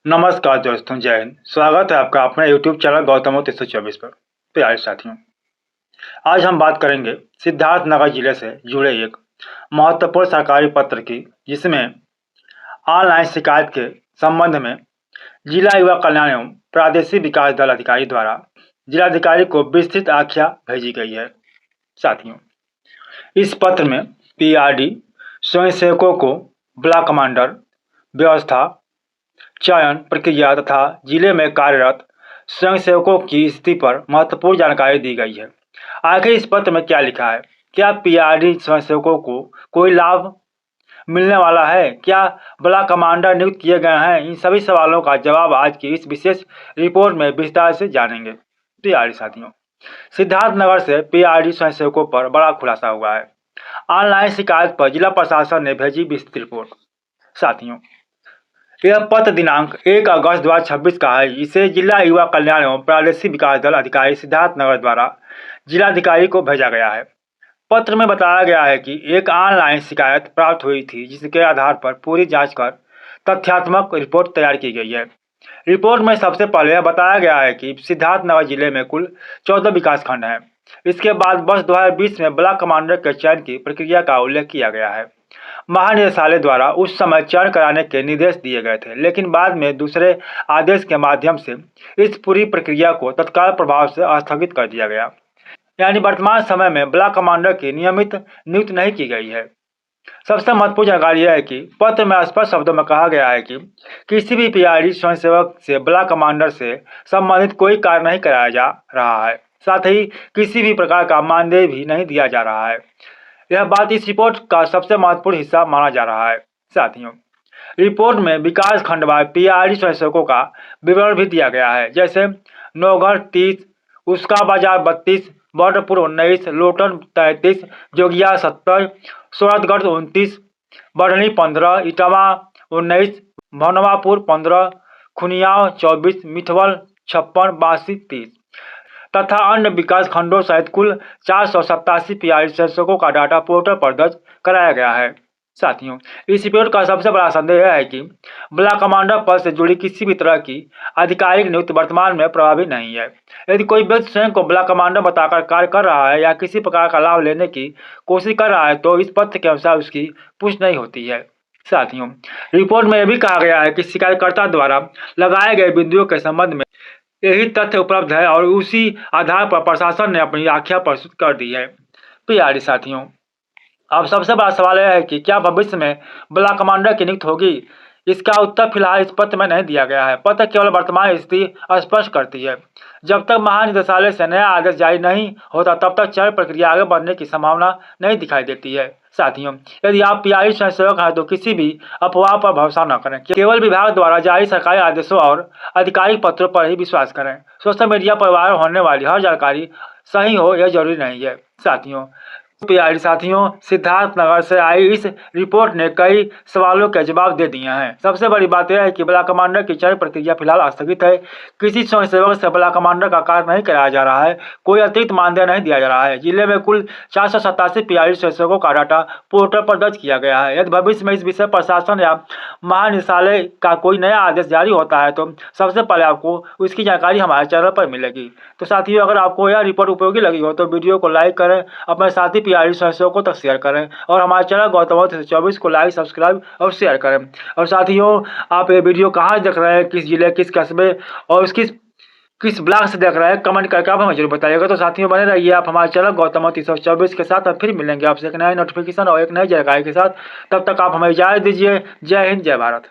नमस्कार दोस्तों, जय हिंद। स्वागत है आपका अपने YouTube चैनल गौतम 324 पर। प्यारे साथियों, आज हम बात करेंगे सिद्धार्थनगर जिले से जुड़े एक महत्वपूर्ण सरकारी पत्र की, जिसमें ऑनलाइन शिकायत के संबंध में जिला युवा कल्याण एवं प्रादेशिक विकास दल अधिकारी द्वारा जिलाधिकारी को विस्तृत आख्या भेजी गई है। साथियों, इस पत्र में PRD स्वयंसेवकों को ब्लॉक कमांडर व्यवस्था, चयन प्रक्रिया तथा जिले में कार्यरत स्वयंसेवकों की स्थिति पर महत्वपूर्ण जानकारी दी गई है। आखिर इस पत्र में क्या लिखा है? क्या PRD स्वयंसेवकों को कोई लाभ मिलने वाला है? क्या ब्लॉक कमांडर नियुक्त किए गए हैं? इन सभी सवालों का जवाब आज की इस विशेष रिपोर्ट में विस्तार से जानेंगे। प्यारे साथियों, सिद्धार्थनगर से PRD स्वयंसेवकों पर बड़ा खुलासा हुआ है। ऑनलाइन शिकायत पर जिला प्रशासन ने भेजी विस्तृत रिपोर्ट। साथियों, यह पत्र दिनांक 1 अगस्त 2026 का है। इसे जिला युवा कल्याण एवं प्रादेशिक विकास दल अधिकारी सिद्धार्थनगर द्वारा जिलाधिकारी को भेजा गया है। पत्र में बताया गया है कि एक ऑनलाइन शिकायत प्राप्त हुई थी, जिसके आधार पर पूरी जांच कर तथ्यात्मक रिपोर्ट तैयार की गई है। रिपोर्ट में सबसे पहले यह बताया गया है कि सिद्धार्थनगर जिले में कुल 14 विकासखंड हैं। इसके बाद वर्ष 2020 में ब्लॉक कमांडर के चयन की प्रक्रिया का उल्लेख किया गया है। महानिदेशालय द्वारा उस समय चयन कराने के निर्देश दिए गए थे, लेकिन बाद में दूसरे आदेश के माध्यम से इस पूरी प्रक्रिया को तत्काल प्रभाव से स्थगित कर दिया गया। यानी वर्तमान समय में ब्लॉक कमांडर की नियमित नियुक्ति नहीं की गई है। सबसे महत्वपूर्ण जानकारी यह है कि पत्र में स्पष्ट शब्दों में कहा गया है कि किसी भी PRD स्वयंसेवक से ब्लॉक कमांडर से संबंधित कोई कार्य नहीं कराया जा रहा है। साथ ही किसी भी प्रकार का मानदेय भी नहीं दिया जा रहा है। यह बात इस रिपोर्ट का सबसे महत्वपूर्ण हिस्सा माना जा रहा है। साथियों, रिपोर्ट में विकास खंडवार PRD स्वयंसेवकों का विवरण भी दिया गया है, जैसे नौगढ़ 30, उसका बाजार 32, बॉर्डरपुर 19, लोटन 33, जोगिया 70, सूरतगढ़ 29, बढ़नी 15, इटावा 19, भनवापुर 15, खुनियाव 24, मिठवल 56, बासी 30 तथा अन्य विकास खंडों सहित कुल 487 PRD स्वयंसेवकों का डाटा पोर्टल पर दर्ज कराया गया है। साथियों, इस रिपोर्ट का सबसे बड़ा संदेह यह है कि ब्लॉक कमांडर पद से जुड़ी किसी भी तरह की आधिकारिक नियुक्ति वर्तमान में प्रभावी नहीं है। यदि कोई व्यक्ति स्वयं को ब्लॉक कमांडर बताकर कार्य कर रहा है या किसी प्रकार का लाभ लेने की कोशिश कर रहा है, तो इस पत्र के अनुसार उसकी पुष्टि नहीं होती है। साथियों, रिपोर्ट में यह भी कहा गया है कि शिकायतकर्ता द्वारा लगाए गए बिंदुओं के संबंध में यही तथ्य उपलब्ध है और उसी आधार पर प्रशासन ने अपनी आख्या प्रस्तुत कर दी है। प्यारे साथियों, अब सबसे बड़ा सवाल यह है कि क्या भविष्य में ब्लॉक कमांडर की नियुक्ति होगी? इसका उत्तर फिलहाल इस पत्र में नहीं दिया गया है। पत्र केवल वर्तमान स्थिति स्पष्ट करती है। जब तक महानिदेशालय से नया आदेश जारी नहीं होता, तब तक चयन प्रक्रिया आगे बढ़ने की संभावना नहीं दिखाई देती है। साथियों, यदि आप PRD स्वयंसेवक हैं तो किसी भी अफवाह पर भरोसा न करें। केवल विभाग द्वारा जारी सरकारी आदेशों और आधिकारिक पत्रों पर ही विश्वास करें। सोशल मीडिया पर वायरल होने वाली हर जानकारी सही हो यह जरूरी नहीं है। साथियों, सिद्धार्थनगर से आई इस रिपोर्ट ने कई सवालों के जवाब दे दिए हैं। सबसे बड़ी बात यह है कि ब्लॉक कमांडर की चयन प्रक्रिया फिलहाल स्थगित है। किसी स्वयंसेवक से ब्लॉक कमांडर का कार्य नहीं कराया जा रहा है। कोई अतिरिक्त मानदेय नहीं दिया जा रहा है। जिले में कुल 487 PRD स्वयंसेवकों का डाटा पोर्टल पर दर्ज किया गया है। यदि भविष्य में इस विषय प्रशासन या महानिदेशालय का कोई नया आदेश जारी होता है, तो सबसे पहले आपको उसकी जानकारी हमारे चैनल पर मिलेगी। तो साथियों, अगर आपको यह रिपोर्ट उपयोगी लगी हो तो वीडियो को लाइक करें, अपने साथी PRD स्वयंसेवकों तक शेयर करें और हमारे चैनल गौतम 324 को लाइक, सब्सक्राइब और शेयर करें। और साथियों, आप ये वीडियो कहाँ देख रहे हैं, किस जिले, किस कस्बे और किस ब्लॉक से देख रहे हैं, कमेंट करके आप हमें जरूर बताइएगा। तो साथियों, बने रहिए आप हमारे चैनल गौतम 324 के साथ। अब फिर मिलेंगे आपसे एक नए नोटिफिकेशन और एक नई जानकारी के साथ। तब तक आप हमें इजाजत दीजिए। जय हिंद, जय भारत।